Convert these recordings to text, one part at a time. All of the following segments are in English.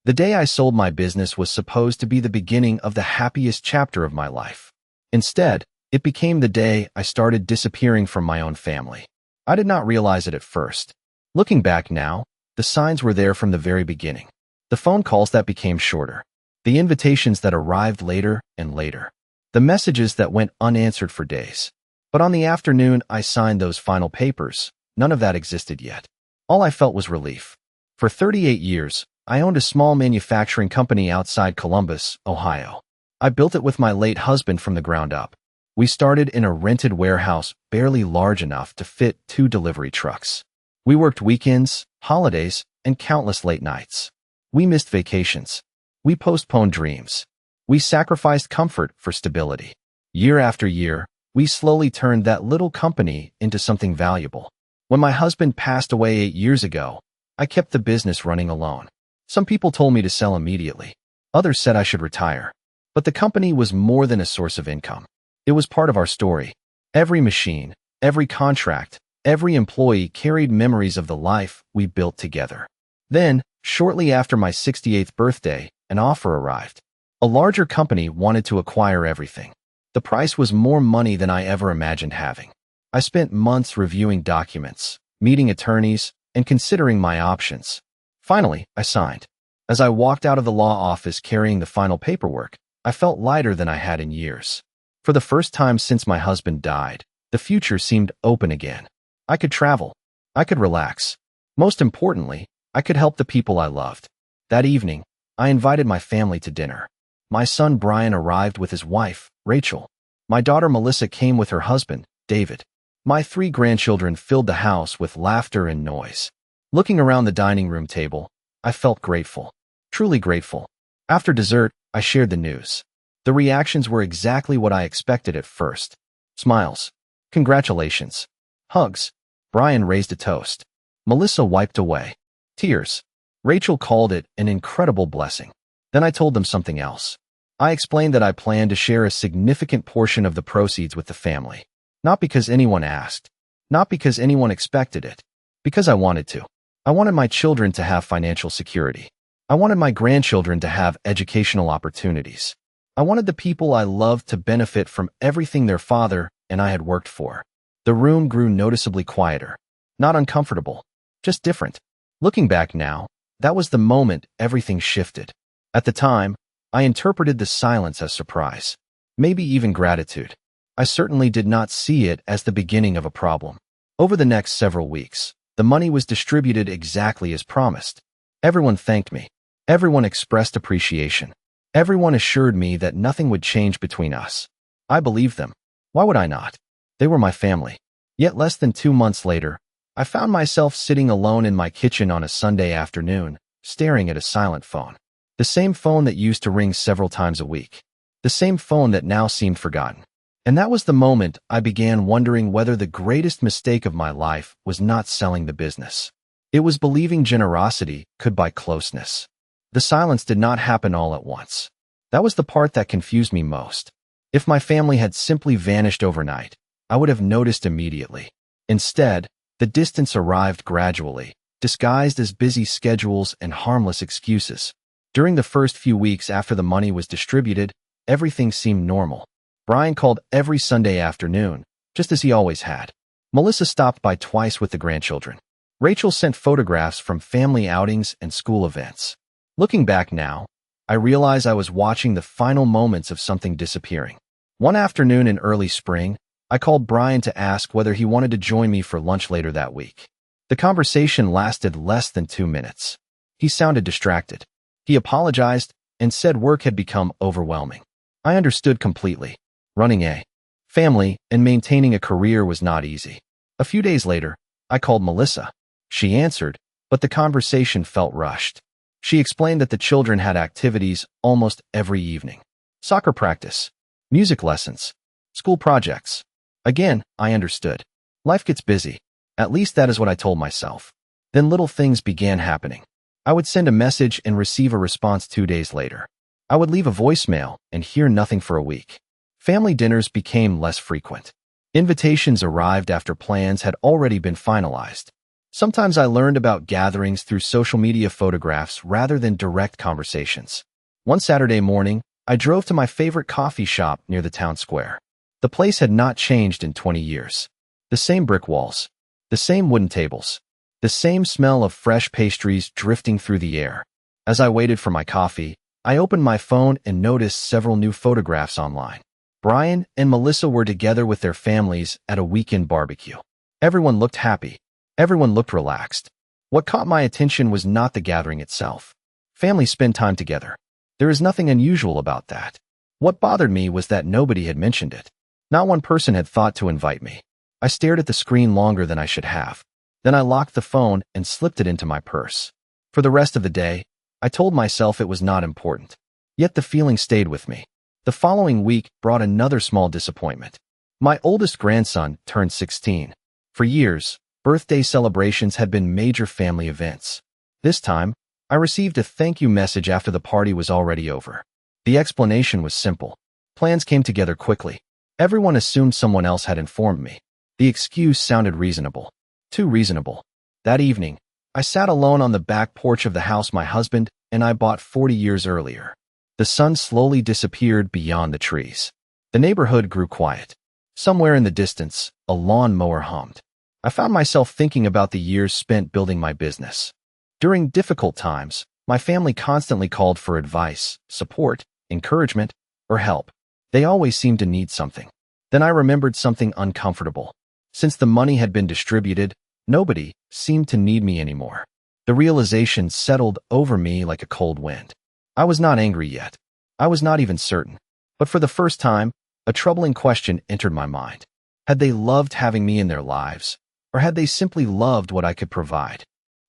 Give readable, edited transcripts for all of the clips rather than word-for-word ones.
The day I sold my business was supposed to be the beginning of the happiest chapter of my life. Instead, it became the day I started disappearing from my own family. I did not realize it at first. Looking back now, the signs were there from the very beginning. The phone calls that became shorter. The invitations that arrived later and later. The messages that went unanswered for days. But on the afternoon I signed those final papers, none of that existed yet. All I felt was relief. For 38 years, I owned a small manufacturing company outside Columbus, Ohio. I built it with my late husband from the ground up. We started in a rented warehouse barely large enough to fit 2 delivery trucks. We worked weekends, holidays, and countless late nights. We missed vacations. We postponed dreams. We sacrificed comfort for stability. Year after year, we slowly turned that little company into something valuable. When my husband passed away 8 years ago, I kept the business running alone. Some people told me to sell immediately. Others said I should retire. But the company was more than a source of income. It was part of our story. Every machine, every contract, every employee carried memories of the life we built together. Then, shortly after my 68th birthday, an offer arrived. A larger company wanted to acquire everything. The price was more money than I ever imagined having. I spent months reviewing documents, meeting attorneys, and considering my options. Finally, I signed. As I walked out of the law office carrying the final paperwork, I felt lighter than I had in years. For the first time since my husband died, the future seemed open again. I could travel. I could relax. Most importantly, I could help the people I loved. That evening, I invited my family to dinner. My son Brian arrived with his wife, Rachel. My daughter Melissa came with her husband, David. My 3 grandchildren filled the house with laughter and noise. Looking around the dining room table, I felt grateful. Truly grateful. After dessert, I shared the news. The reactions were exactly what I expected at first. Smiles. Congratulations. Hugs. Brian raised a toast. Melissa wiped away tears. Rachel called it an incredible blessing. Then I told them something else. I explained that I planned to share a significant portion of the proceeds with the family. Not because anyone asked. Not because anyone expected it. Because I wanted to. I wanted my children to have financial security. I wanted my grandchildren to have educational opportunities. I wanted the people I loved to benefit from everything their father and I had worked for. The room grew noticeably quieter. Not uncomfortable. Just different. Looking back now, that was the moment everything shifted. At the time, I interpreted the silence as surprise. Maybe even gratitude. I certainly did not see it as the beginning of a problem. Over the next several weeks, the money was distributed exactly as promised. Everyone thanked me. Everyone expressed appreciation. Everyone assured me that nothing would change between us. I believed them. Why would I not? They were my family. Yet less than 2 months later, I found myself sitting alone in my kitchen on a Sunday afternoon, staring at a silent phone. The same phone that used to ring several times a week. The same phone that now seemed forgotten. And that was the moment I began wondering whether the greatest mistake of my life was not selling the business. It was believing generosity could buy closeness. The silence did not happen all at once. That was the part that confused me most. If my family had simply vanished overnight, I would have noticed immediately. Instead, the distance arrived gradually, disguised as busy schedules and harmless excuses. During the first few weeks after the money was distributed, everything seemed normal. Brian called every Sunday afternoon, just as he always had. Melissa stopped by twice with the grandchildren. Rachel sent photographs from family outings and school events. Looking back now, I realize I was watching the final moments of something disappearing. One afternoon in early spring, I called Brian to ask whether he wanted to join me for lunch later that week. The conversation lasted less than 2 minutes. He sounded distracted. He apologized and said work had become overwhelming. I understood completely. Running a family and maintaining a career was not easy. A few days later, I called Melissa. She answered, but the conversation felt rushed. She explained that the children had activities almost every evening. Soccer practice, music lessons, school projects. Again, I understood. Life gets busy. At least that is what I told myself. Then little things began happening. I would send a message and receive a response 2 days later. I would leave a voicemail and hear nothing for a week. Family dinners became less frequent. Invitations arrived after plans had already been finalized. Sometimes I learned about gatherings through social media photographs rather than direct conversations. One Saturday morning, I drove to my favorite coffee shop near the town square. The place had not changed in 20 years. The same brick walls, the same wooden tables, the same smell of fresh pastries drifting through the air. As I waited for my coffee, I opened my phone and noticed several new photographs online. Brian and Melissa were together with their families at a weekend barbecue. Everyone looked happy. Everyone looked relaxed. What caught my attention was not the gathering itself. Families spend time together. There is nothing unusual about that. What bothered me was that nobody had mentioned it. Not one person had thought to invite me. I stared at the screen longer than I should have. Then I locked the phone and slipped it into my purse. For the rest of the day, I told myself it was not important. Yet the feeling stayed with me. The following week brought another small disappointment. My oldest grandson turned 16. For years, birthday celebrations had been major family events. This time, I received a thank you message after the party was already over. The explanation was simple. Plans came together quickly. Everyone assumed someone else had informed me. The excuse sounded reasonable. Too reasonable. That evening, I sat alone on the back porch of the house my husband and I bought 40 years earlier. The sun slowly disappeared beyond the trees. The neighborhood grew quiet. Somewhere in the distance, a lawn mower hummed. I found myself thinking about the years spent building my business. During difficult times, my family constantly called for advice, support, encouragement, or help. They always seemed to need something. Then I remembered something uncomfortable. Since the money had been distributed, nobody seemed to need me anymore. The realization settled over me like a cold wind. I was not angry yet. I was not even certain. But for the first time, a troubling question entered my mind. Had they loved having me in their lives, or had they simply loved what I could provide?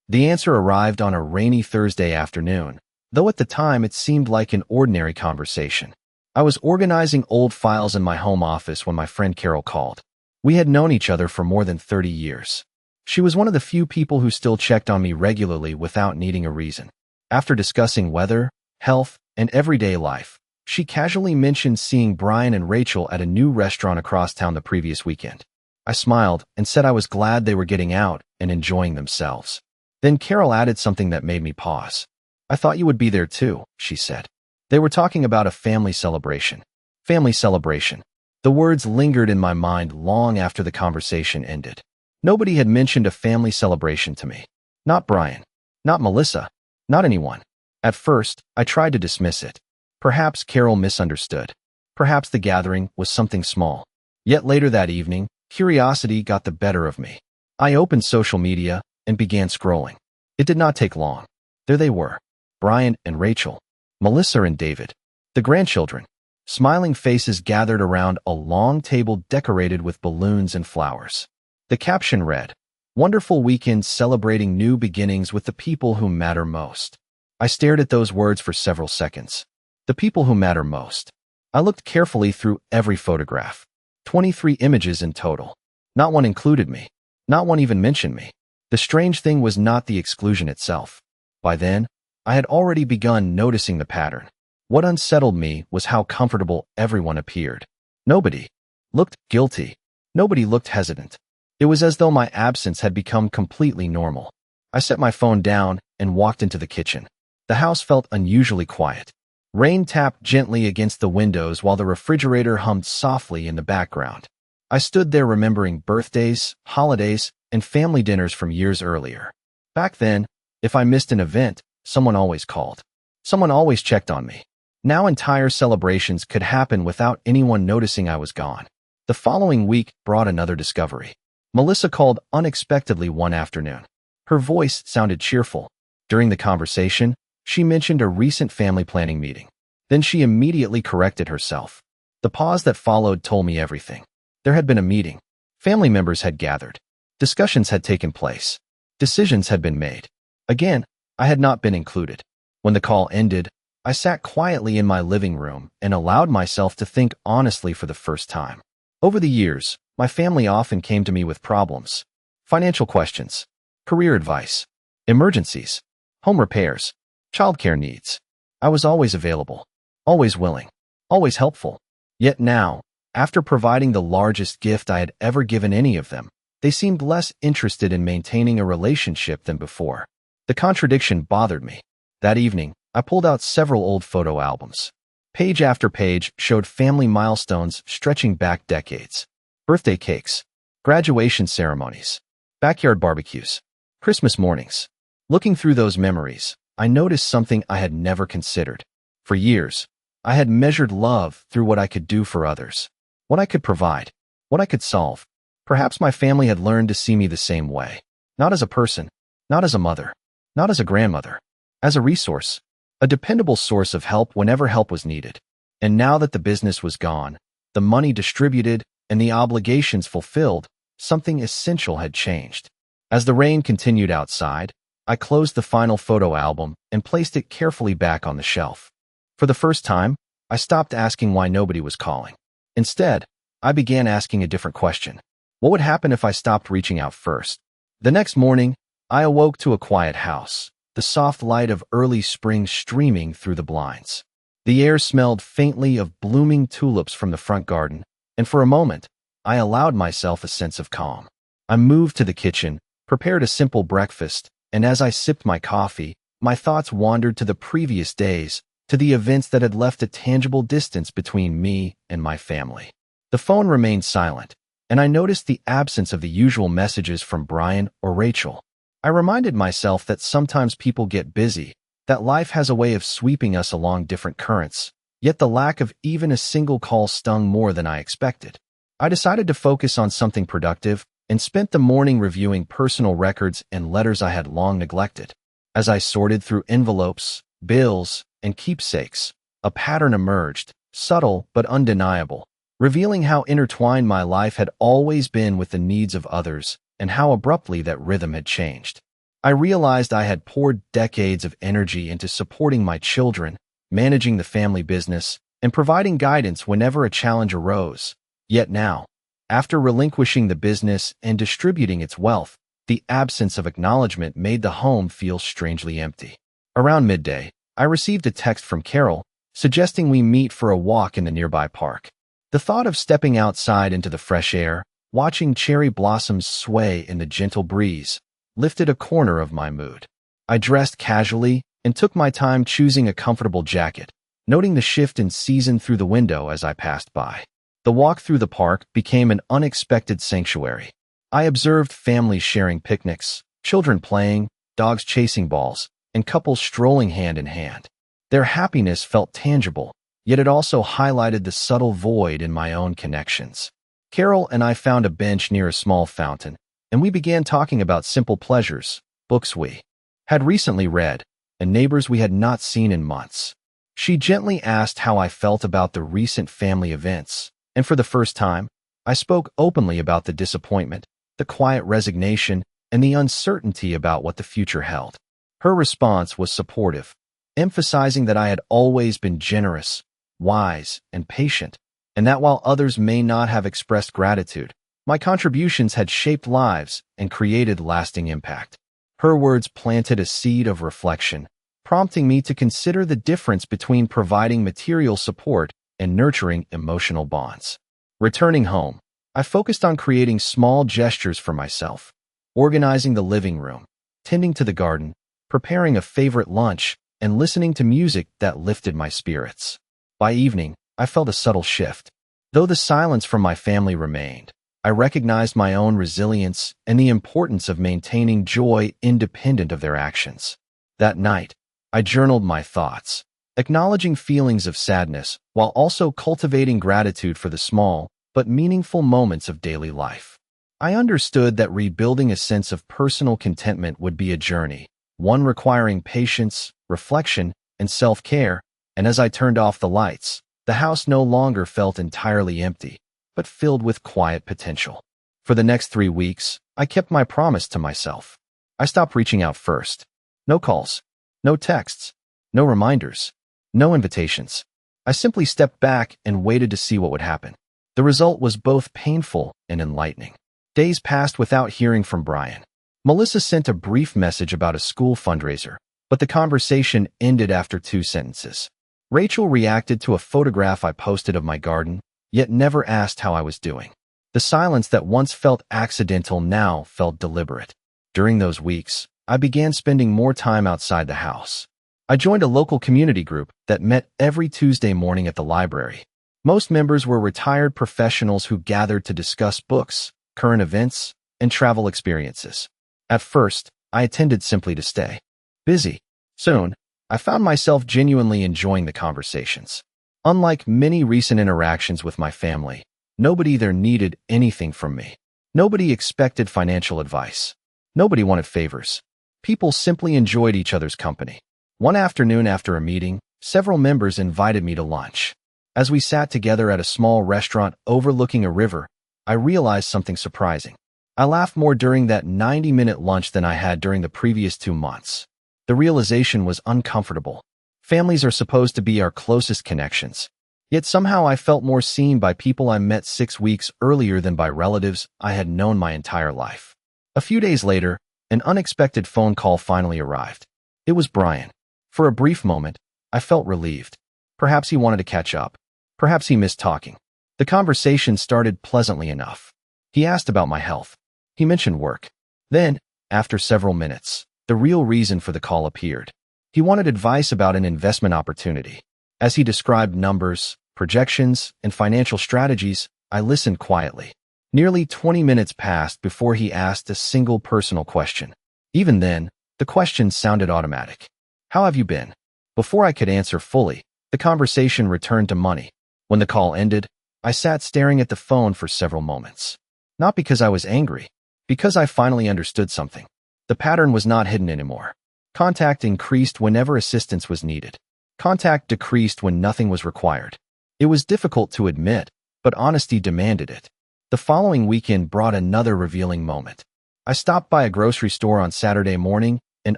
The answer arrived on a rainy Thursday afternoon, though at the time it seemed like an ordinary conversation. I was organizing old files in my home office when my friend Carol called. We had known each other for more than 30 years. She was one of the few people who still checked on me regularly without needing a reason. After discussing weather, health, and everyday life, she casually mentioned seeing Brian and Rachel at a new restaurant across town the previous weekend. I smiled and said I was glad they were getting out and enjoying themselves. Then Carol added something that made me pause. I thought you would be there too, she said. They were talking about a family celebration. Family celebration. The words lingered in my mind long after the conversation ended. Nobody had mentioned a family celebration to me. Not Brian. Not Melissa. Not anyone. At first, I tried to dismiss it. Perhaps Carol misunderstood. Perhaps the gathering was something small. Yet later that evening, curiosity got the better of me. I opened social media and began scrolling. It did not take long. There they were. Brian and Rachel. Melissa and David. The grandchildren. Smiling faces gathered around a long table decorated with balloons and flowers. The caption read, "Wonderful weekend celebrating new beginnings with the people who matter most." I stared at those words for several seconds. The people who matter most. I looked carefully through every photograph. 23 images in total. Not one included me. Not one even mentioned me. The strange thing was not the exclusion itself. By then, I had already begun noticing the pattern. What unsettled me was how comfortable everyone appeared. Nobody looked guilty. Nobody looked hesitant. It was as though my absence had become completely normal. I set my phone down and walked into the kitchen. The house felt unusually quiet. Rain tapped gently against the windows while the refrigerator hummed softly in the background. I stood there remembering birthdays, holidays, and family dinners from years earlier. Back then, if I missed an event, someone always called. Someone always checked on me. Now entire celebrations could happen without anyone noticing I was gone. The following week brought another discovery. Melissa called unexpectedly one afternoon. Her voice sounded cheerful. During the conversation, she mentioned a recent family planning meeting. Then she immediately corrected herself. The pause that followed told me everything. There had been a meeting. Family members had gathered. Discussions had taken place. Decisions had been made. Again, I had not been included. When the call ended, I sat quietly in my living room and allowed myself to think honestly for the first time. Over the years, my family often came to me with problems. Financial questions, career advice, emergencies, home repairs, childcare needs. I was always available, always willing, always helpful. Yet now, after providing the largest gift I had ever given any of them, They seemed less interested in maintaining a relationship than before. The contradiction bothered me. That evening, I pulled out several old photo albums. Page after page showed family milestones stretching back decades. Birthday cakes, graduation ceremonies, backyard barbecues, Christmas mornings. Looking through those memories, I noticed something I had never considered. For years, I had measured love through what I could do for others, what I could provide, what I could solve. Perhaps my family had learned to see me the same way. Not as a person, not as a mother, not as a grandmother, as a resource, a dependable source of help whenever help was needed. And now that the business was gone, the money distributed, and the obligations fulfilled, something essential had changed. As the rain continued outside, I closed the final photo album and placed it carefully back on the shelf. For the first time, I stopped asking why nobody was calling. Instead, I began asking a different question. What would happen if I stopped reaching out first? The next morning, I awoke to a quiet house, the soft light of early spring streaming through the blinds. The air smelled faintly of blooming tulips from the front garden, and for a moment, I allowed myself a sense of calm. I moved to the kitchen, prepared a simple breakfast, and as I sipped my coffee, my thoughts wandered to the previous days, to the events that had left a tangible distance between me and my family. The phone remained silent, and I noticed the absence of the usual messages from Brian or Rachel. I reminded myself that sometimes people get busy, that life has a way of sweeping us along different currents, yet the lack of even a single call stung more than I expected. I decided to focus on something productive and spent the morning reviewing personal records and letters I had long neglected. As I sorted through envelopes, bills, and keepsakes, a pattern emerged, subtle but undeniable, revealing how intertwined my life had always been with the needs of others and how abruptly that rhythm had changed. I realized I had poured decades of energy into supporting my children, managing the family business, and providing guidance whenever a challenge arose. Yet now, after relinquishing the business and distributing its wealth, the absence of acknowledgement made the home feel strangely empty. Around midday, I received a text from Carol, suggesting we meet for a walk in the nearby park. The thought of stepping outside into the fresh air, watching cherry blossoms sway in the gentle breeze, lifted a corner of my mood. I dressed casually and took my time choosing a comfortable jacket, noting the shift in season through the window as I passed by. The walk through the park became an unexpected sanctuary. I observed families sharing picnics, children playing, dogs chasing balls, and couples strolling hand in hand. Their happiness felt tangible, yet it also highlighted the subtle void in my own connections. Carol and I found a bench near a small fountain, and we began talking about simple pleasures, books we had recently read, and neighbors we had not seen in months. She gently asked how I felt about the recent family events, and for the first time, I spoke openly about the disappointment, the quiet resignation, and the uncertainty about what the future held. Her response was supportive, emphasizing that I had always been generous, wise, and patient, and that while others may not have expressed gratitude, my contributions had shaped lives and created lasting impact. Her words planted a seed of reflection, prompting me to consider the difference between providing material support and nurturing emotional bonds. Returning home, I focused on creating small gestures for myself, organizing the living room, tending to the garden, preparing a favorite lunch, and listening to music that lifted my spirits. By evening, I felt a subtle shift. Though the silence from my family remained, I recognized my own resilience and the importance of maintaining joy independent of their actions. That night, I journaled my thoughts, acknowledging feelings of sadness while also cultivating gratitude for the small but meaningful moments of daily life. I understood that rebuilding a sense of personal contentment would be a journey, one requiring patience, reflection, and self-care, and as I turned off the lights, the house no longer felt entirely empty, but filled with quiet potential. For the next 3 weeks, I kept my promise to myself. I stopped reaching out first. No calls, no texts, no reminders, no invitations. I simply stepped back and waited to see what would happen. The result was both painful and enlightening. Days passed without hearing from Brian. Melissa sent a brief message about a school fundraiser, but the conversation ended after 2 sentences. Rachel reacted to a photograph I posted of my garden, yet never asked how I was doing. The silence that once felt accidental now felt deliberate. During those weeks, I began spending more time outside the house. I joined a local community group that met every Tuesday morning at the library. Most members were retired professionals who gathered to discuss books, current events, and travel experiences. At first, I attended simply to stay busy. Soon, I found myself genuinely enjoying the conversations. Unlike many recent interactions with my family, nobody there needed anything from me. Nobody expected financial advice. Nobody wanted favors. People simply enjoyed each other's company. One afternoon after a meeting, several members invited me to lunch. As we sat together at a small restaurant overlooking a river, I realized something surprising. I laughed more during that 90-minute lunch than I had during the previous 2 months. The realization was uncomfortable. Families are supposed to be our closest connections. Yet somehow I felt more seen by people I met 6 weeks earlier than by relatives I had known my entire life. A few days later, an unexpected phone call finally arrived. It was Brian. For a brief moment, I felt relieved. Perhaps he wanted to catch up. Perhaps he missed talking. The conversation started pleasantly enough. He asked about my health. He mentioned work. Then, after several minutes, the real reason for the call appeared. He wanted advice about an investment opportunity. As he described numbers, projections, and financial strategies, I listened quietly. Nearly 20 minutes passed before he asked a single personal question. Even then, the question sounded automatic. How have you been? Before I could answer fully, the conversation returned to money. When the call ended, I sat staring at the phone for several moments. Not because I was angry, because I finally understood something. The pattern was not hidden anymore. Contact increased whenever assistance was needed. Contact decreased when nothing was required. It was difficult to admit, but honesty demanded it. The following weekend brought another revealing moment. I stopped by a grocery store on Saturday morning and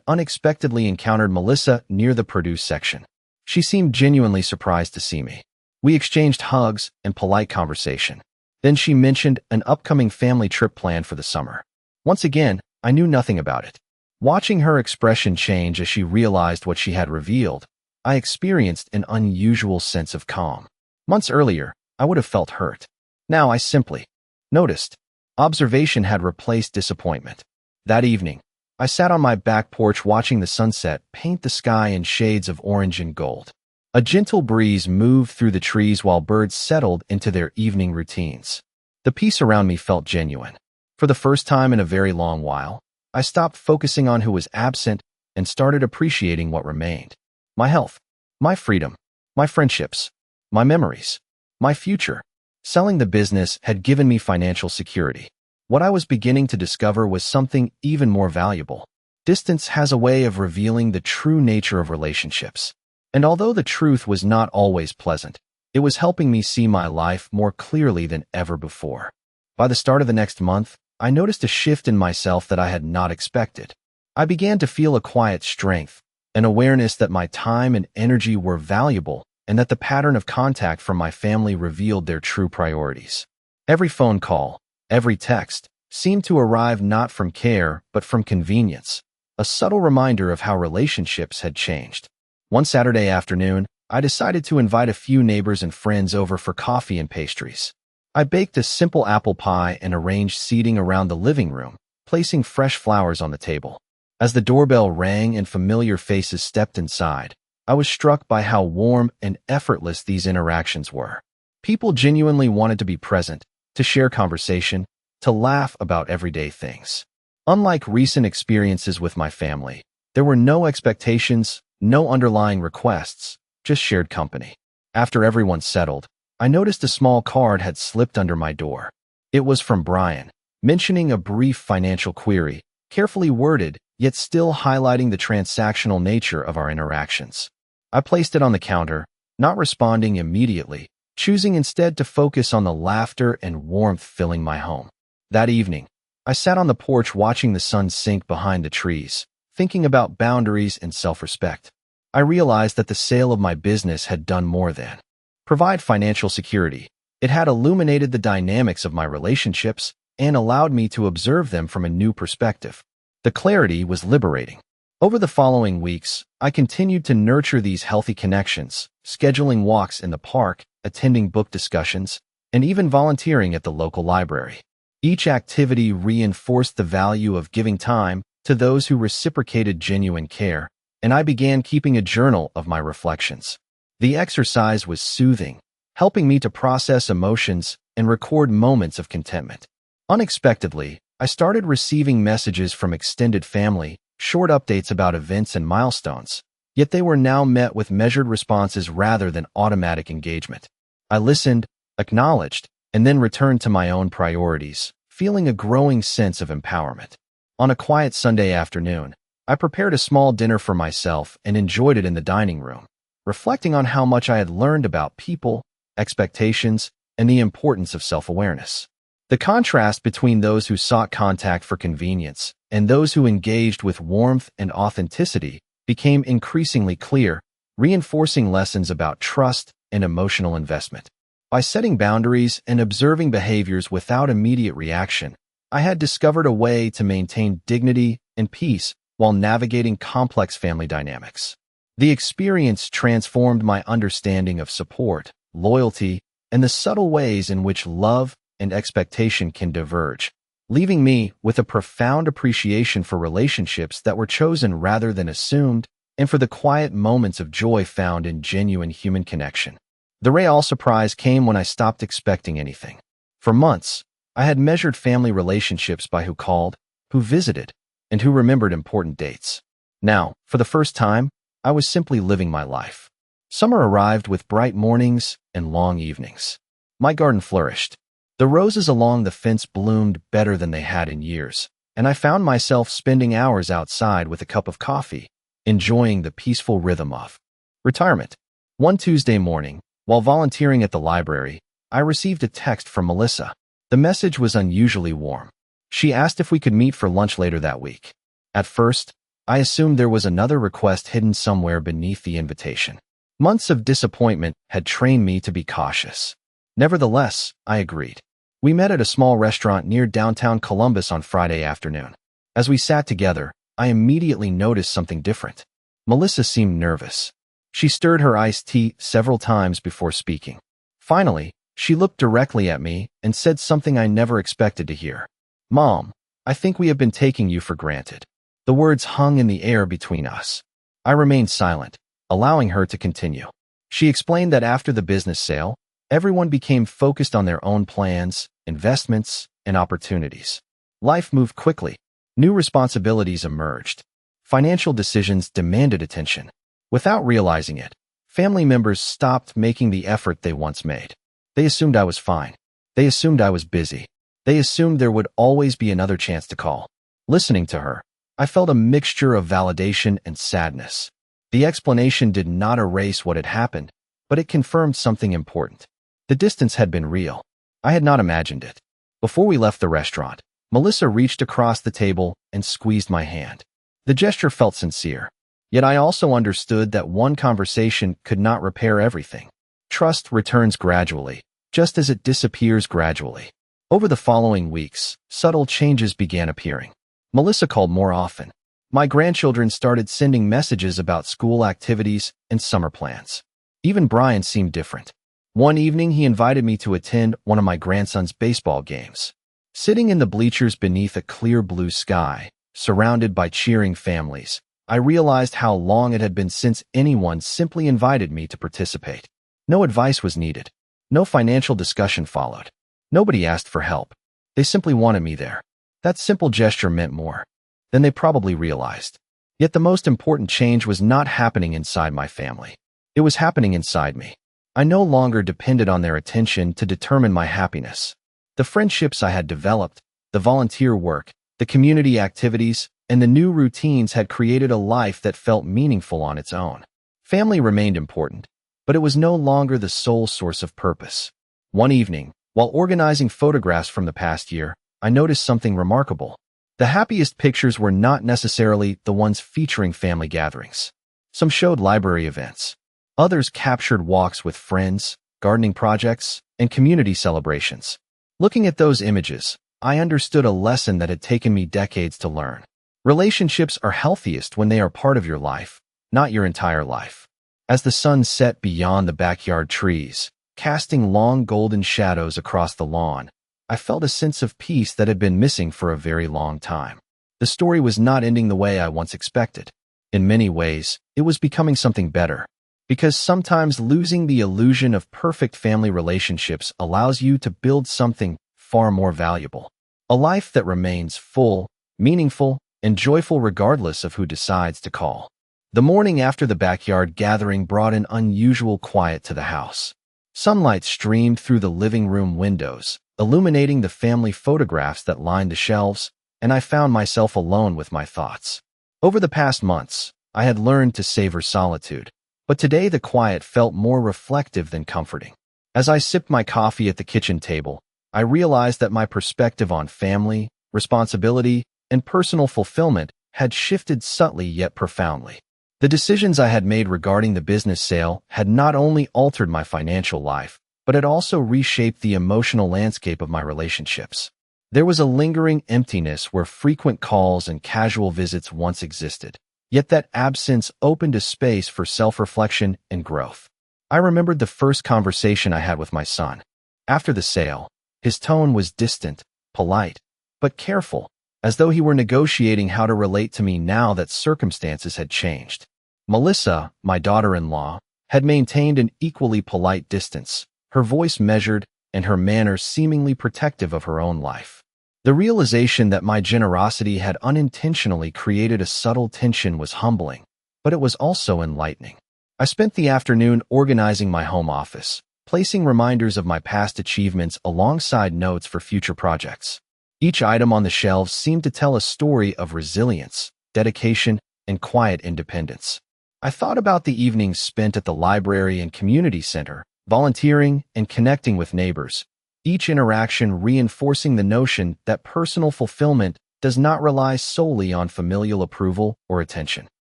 unexpectedly encountered Melissa near the produce section. She seemed genuinely surprised to see me. We exchanged hugs and polite conversation. Then she mentioned an upcoming family trip planned for the summer. Once again, I knew nothing about it. Watching her expression change as she realized what she had revealed, I experienced an unusual sense of calm. Months earlier, I would have felt hurt. Now I simply noticed. Observation had replaced disappointment. That evening, I sat on my back porch watching the sunset paint the sky in shades of orange and gold. A gentle breeze moved through the trees while birds settled into their evening routines. The peace around me felt genuine. For the first time in a very long while, I stopped focusing on who was absent and started appreciating what remained. My health, my freedom, my friendships, my memories, my future. Selling the business had given me financial security. What I was beginning to discover was something even more valuable. Distance has a way of revealing the true nature of relationships. And although the truth was not always pleasant, it was helping me see my life more clearly than ever before. By the start of the next month, I noticed a shift in myself that I had not expected. I began to feel a quiet strength, an awareness that my time and energy were valuable and that the pattern of contact from my family revealed their true priorities. Every phone call, every text, seemed to arrive not from care but from convenience, a subtle reminder of how relationships had changed. One Saturday afternoon, I decided to invite a few neighbors and friends over for coffee and pastries. I baked a simple apple pie and arranged seating around the living room, placing fresh flowers on the table. As the doorbell rang and familiar faces stepped inside, I was struck by how warm and effortless these interactions were. People genuinely wanted to be present, to share conversation, to laugh about everyday things. Unlike recent experiences with my family, there were no expectations, no underlying requests, just shared company. After everyone settled, I noticed a small card had slipped under my door. It was from Brian, mentioning a brief financial query, carefully worded, yet still highlighting the transactional nature of our interactions. I placed it on the counter, not responding immediately, choosing instead to focus on the laughter and warmth filling my home. That evening, I sat on the porch watching the sun sink behind the trees, thinking about boundaries and self-respect. I realized that the sale of my business had done more than provide financial security. It had illuminated the dynamics of my relationships and allowed me to observe them from a new perspective. The clarity was liberating. Over the following weeks, I continued to nurture these healthy connections, scheduling walks in the park, attending book discussions, and even volunteering at the local library. Each activity reinforced the value of giving time to those who reciprocated genuine care, and I began keeping a journal of my reflections. The exercise was soothing, helping me to process emotions and record moments of contentment. Unexpectedly, I started receiving messages from extended family, short updates about events and milestones, yet they were now met with measured responses rather than automatic engagement. I listened, acknowledged, and then returned to my own priorities, feeling a growing sense of empowerment. On a quiet Sunday afternoon, I prepared a small dinner for myself and enjoyed it in the dining room, reflecting on how much I had learned about people, expectations, and the importance of self-awareness. The contrast between those who sought contact for convenience and those who engaged with warmth and authenticity became increasingly clear, reinforcing lessons about trust and emotional investment. By setting boundaries and observing behaviors without immediate reaction, I had discovered a way to maintain dignity and peace while navigating complex family dynamics. The experience transformed my understanding of support, loyalty, and the subtle ways in which love and expectation can diverge, leaving me with a profound appreciation for relationships that were chosen rather than assumed, and for the quiet moments of joy found in genuine human connection. The real surprise came when I stopped expecting anything. For months, I had measured family relationships by who called, who visited, and who remembered important dates. Now, for the first time, I was simply living my life. Summer arrived with bright mornings and long evenings. My garden flourished. The roses along the fence bloomed better than they had in years, and I found myself spending hours outside with a cup of coffee, enjoying the peaceful rhythm of retirement. One Tuesday morning, while volunteering at the library, I received a text from Melissa. The message was unusually warm. She asked if we could meet for lunch later that week. At first, I assumed there was another request hidden somewhere beneath the invitation. Months of disappointment had trained me to be cautious. Nevertheless, I agreed. We met at a small restaurant near downtown Columbus on Friday afternoon. As we sat together, I immediately noticed something different. Melissa seemed nervous. She stirred her iced tea several times before speaking. Finally, she looked directly at me and said something I never expected to hear. "Mom, I think we have been taking you for granted." The words hung in the air between us. I remained silent, allowing her to continue. She explained that after the business sale, everyone became focused on their own plans, investments, and opportunities. Life moved quickly. New responsibilities emerged. Financial decisions demanded attention. Without realizing it, family members stopped making the effort they once made. They assumed I was fine. They assumed I was busy. They assumed there would always be another chance to call. Listening to her, I felt a mixture of validation and sadness. The explanation did not erase what had happened, but it confirmed something important. The distance had been real. I had not imagined it. Before we left the restaurant, Melissa reached across the table and squeezed my hand. The gesture felt sincere. Yet I also understood that one conversation could not repair everything. Trust returns gradually, just as it disappears gradually. Over the following weeks, subtle changes began appearing. Melissa called more often. My grandchildren started sending messages about school activities and summer plans. Even Brian seemed different. One evening, he invited me to attend one of my grandson's baseball games. Sitting in the bleachers beneath a clear blue sky, surrounded by cheering families, I realized how long it had been since anyone simply invited me to participate. No advice was needed. No financial discussion followed. Nobody asked for help. They simply wanted me there. That simple gesture meant more than they probably realized. Yet the most important change was not happening inside my family. It was happening inside me. I no longer depended on their attention to determine my happiness. The friendships I had developed, the volunteer work, the community activities, and the new routines had created a life that felt meaningful on its own. Family remained important, but it was no longer the sole source of purpose. One evening, while organizing photographs from the past year, I noticed something remarkable. The happiest pictures were not necessarily the ones featuring family gatherings. Some showed library events. Others captured walks with friends, gardening projects, and community celebrations. Looking at those images, I understood a lesson that had taken me decades to learn. Relationships are healthiest when they are part of your life, not your entire life. As the sun set beyond the backyard trees, casting long golden shadows across the lawn. I felt a sense of peace that had been missing for a very long time. The story was not ending the way I once expected. In many ways, it was becoming something better. Because sometimes losing the illusion of perfect family relationships allows you to build something far more valuable. A life that remains full, meaningful, and joyful regardless of who decides to call. The morning after the backyard gathering brought an unusual quiet to the house. Sunlight streamed through the living room windows, illuminating the family photographs that lined the shelves, and I found myself alone with my thoughts. Over the past months, I had learned to savor solitude, but today the quiet felt more reflective than comforting. As I sipped my coffee at the kitchen table, I realized that my perspective on family, responsibility, and personal fulfillment had shifted subtly yet profoundly. The decisions I had made regarding the business sale had not only altered my financial life, but had also reshaped the emotional landscape of my relationships. There was a lingering emptiness where frequent calls and casual visits once existed, yet that absence opened a space for self-reflection and growth. I remembered the first conversation I had with my son. After the sale, his tone was distant, polite, but careful, as though he were negotiating how to relate to me now that circumstances had changed. Melissa, my daughter-in-law, had maintained an equally polite distance, her voice measured and her manner seemingly protective of her own life. The realization that my generosity had unintentionally created a subtle tension was humbling, but it was also enlightening. I spent the afternoon organizing my home office, placing reminders of my past achievements alongside notes for future projects. Each item on the shelves seemed to tell a story of resilience, dedication, and quiet independence. I thought about the evenings spent at the library and community center, volunteering and connecting with neighbors, each interaction reinforcing the notion that personal fulfillment does not rely solely on familial approval or attention.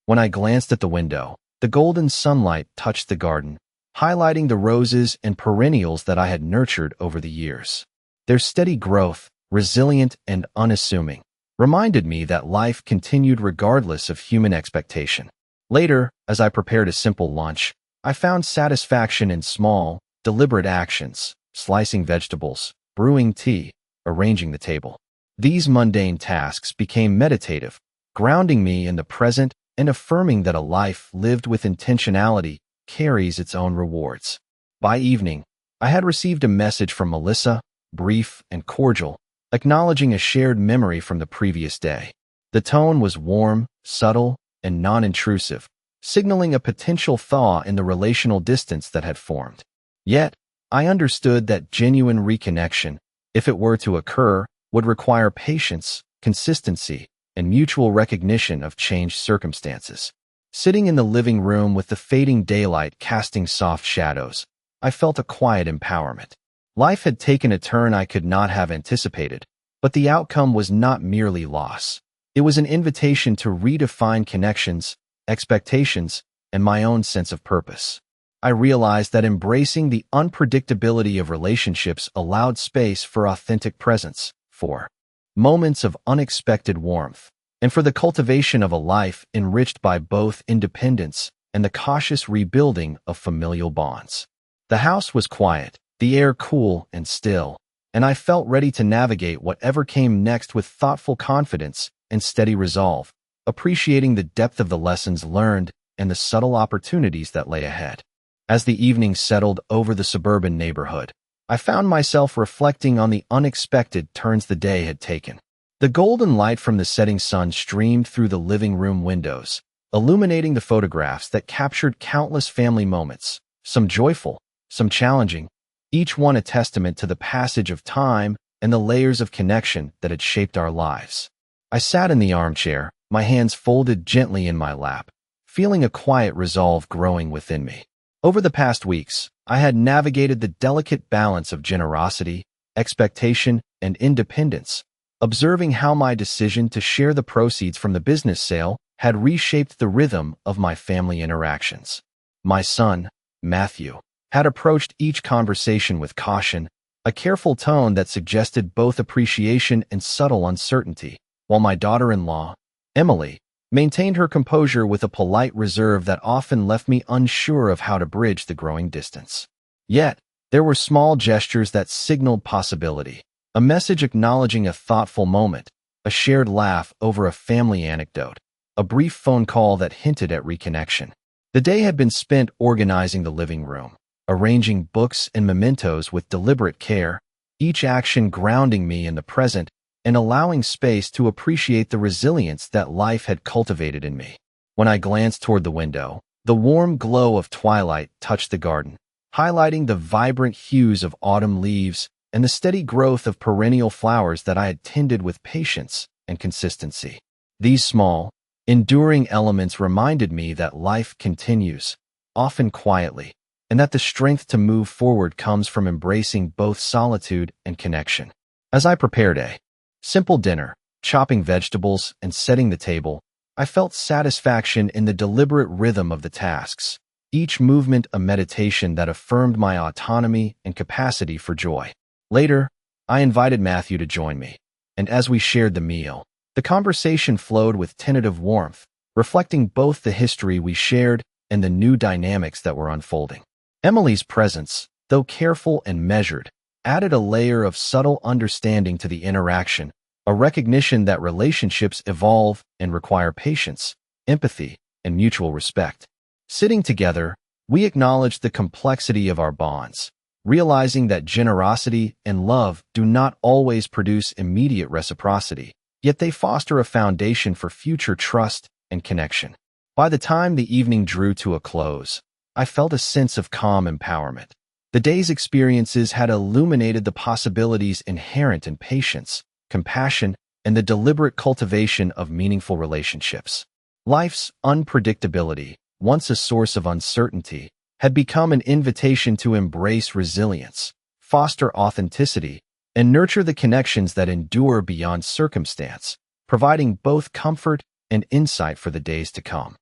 When I glanced at the window, the golden sunlight touched the garden, highlighting the roses and perennials that I had nurtured over the years. Their steady growth, resilient and unassuming, reminded me that life continued regardless of human expectation. Later, as I prepared a simple lunch, I found satisfaction in small, deliberate actions, slicing vegetables, brewing tea, arranging the table. These mundane tasks became meditative, grounding me in the present and affirming that a life lived with intentionality carries its own rewards. By evening, I had received a message from Melissa, brief and cordial, acknowledging a shared memory from the previous day. The tone was warm, subtle, and non-intrusive, signaling a potential thaw in the relational distance that had formed. Yet, I understood that genuine reconnection, if it were to occur, would require patience, consistency, and mutual recognition of changed circumstances. Sitting in the living room with the fading daylight casting soft shadows, I felt a quiet empowerment. Life had taken a turn I could not have anticipated, but the outcome was not merely loss. It was an invitation to redefine connections, expectations, and my own sense of purpose. I realized that embracing the unpredictability of relationships allowed space for authentic presence, for moments of unexpected warmth, and for the cultivation of a life enriched by both independence and the cautious rebuilding of familial bonds. The house was quiet, the air cool and still, and I felt ready to navigate whatever came next with thoughtful confidence and steady resolve, appreciating the depth of the lessons learned and the subtle opportunities that lay ahead. As the evening settled over the suburban neighborhood, I found myself reflecting on the unexpected turns the day had taken. The golden light from the setting sun streamed through the living room windows, illuminating the photographs that captured countless family moments, some joyful, some challenging, each one a testament to the passage of time and the layers of connection that had shaped our lives. I sat in the armchair, my hands folded gently in my lap, feeling a quiet resolve growing within me. Over the past weeks, I had navigated the delicate balance of generosity, expectation, and independence, observing how my decision to share the proceeds from the business sale had reshaped the rhythm of my family interactions. My son, Matthew, had approached each conversation with caution, a careful tone that suggested both appreciation and subtle uncertainty, while my daughter-in-law, Emily, maintained her composure with a polite reserve that often left me unsure of how to bridge the growing distance. Yet, There were small gestures that signaled possibility, a message acknowledging a thoughtful moment, a shared laugh over a family anecdote, a brief phone call that hinted at reconnection. The day had been spent organizing the living room, arranging books and mementos with deliberate care, each action grounding me in the present and allowing space to appreciate the resilience that life had cultivated in me. When I glanced toward the window, the warm glow of twilight touched the garden, highlighting the vibrant hues of autumn leaves and the steady growth of perennial flowers that I had tended with patience and consistency. These small, enduring elements reminded me that life continues, often quietly, and that the strength to move forward comes from embracing both solitude and connection. As I prepared a simple dinner, chopping vegetables and setting the table, I felt satisfaction in the deliberate rhythm of the tasks, each movement a meditation that affirmed my autonomy and capacity for joy. Later, I invited Matthew to join me, and as we shared the meal, the conversation flowed with tentative warmth, reflecting both the history we shared and the new dynamics that were unfolding. Emily's presence, though careful and measured, added a layer of subtle understanding to the interaction, a recognition that relationships evolve and require patience, empathy, and mutual respect. Sitting together, we acknowledged the complexity of our bonds, realizing that generosity and love do not always produce immediate reciprocity, yet they foster a foundation for future trust and connection. By the time the evening drew to a close, I felt a sense of calm empowerment. The day's experiences had illuminated the possibilities inherent in patience, compassion, and the deliberate cultivation of meaningful relationships. Life's unpredictability, once a source of uncertainty, had become an invitation to embrace resilience, foster authenticity, and nurture the connections that endure beyond circumstance, providing both comfort and insight for the days to come.